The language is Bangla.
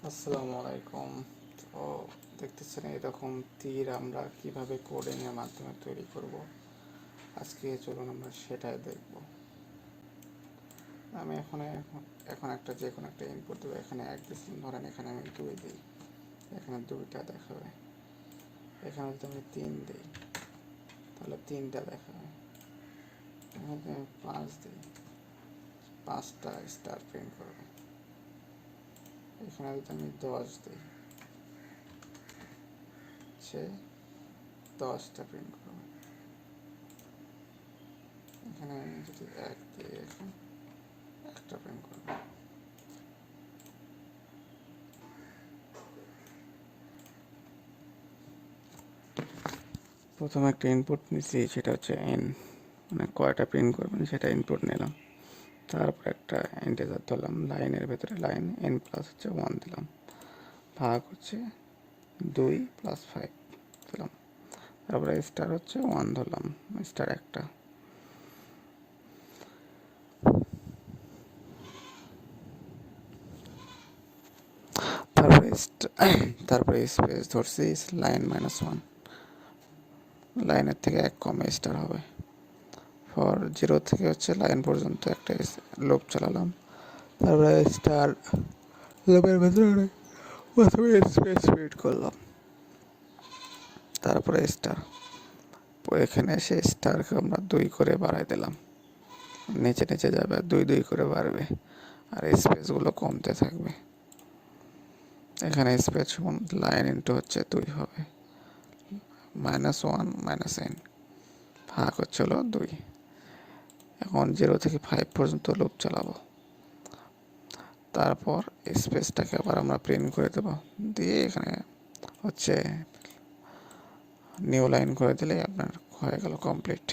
আসসালামু আলাইকুম। তো দেখতেছেন এরকম তীর আমরা কিভাবে কোডিংয়ের মাধ্যমে তৈরি করব। আজকে চলুন আমরা সেটাই দেখব। আমি এখন একটা যে কোনো একটা ইনপুট দেবো। এখানে এক দিচ্ছিলাম, ধরেন এখানে আমি 2 দিই, এখানে 2টা দেখাবে। এখানে যদি আমি 3 দিই তাহলে 3টা দেখাবে। এখানে যদি আমি 5 দিই 5টা স্টার প্রিন্ট করবে। এখানে যদি আমি 10 দিই সে 10টা প্রিন্ট করবে। এখানে আমি যদি 1 দিই এখানে একটা প্রিন্ট করবে। প্রথমে একটা ইনপুট নিচ্ছি, সেটা হচ্ছে n, মানে কয়টা প্রিন্ট করবেন সেটা ইনপুট নিলাম। তারপর একটা ইন্টিজার ধরলাম, লাইনের ভেতরে লাইন n প্লাস হচ্ছে 1 দিলাম, ভাগ হচ্ছে 2 প্লাস 5 দিলাম। তারপরে স্টার হচ্ছে 1 ধরলাম, স্টার একটা। তারপরে স্পেস ধরছি, লাইন -1, লাইনের থেকে 1 কমে স্টার হবে। ফর 0 থেকে হচ্ছে লাইন পর্যন্ত একটা লুপ চালালাম। তারপরে স্টার লুপের ভেতরে প্রথমে স্পেস প্রিন্ট করলাম, তারপরে স্টার। এখানে এসে স্টারকে আমরা 2 করে বাড়াই দিলাম, নিচে নিচে যাবে, 2 করে বাড়বে, আর স্পেসগুলো কমতে থাকবে। এখানে স্পেস লাইন ইন্টু হচ্ছে 2 হবে, -1 -n ভাগ হচ্ছে হলো 2। এখন 0 থেকে 5 পর্যন্ত লুপ চালাবো। তারপর স্পেসটাকে আবার আমরা প্রিন্ট করে দেব, দিয়ে এখানে হচ্ছে নিউ লাইন করে দিলেই আপনার হয়ে গেল কমপ্লিট।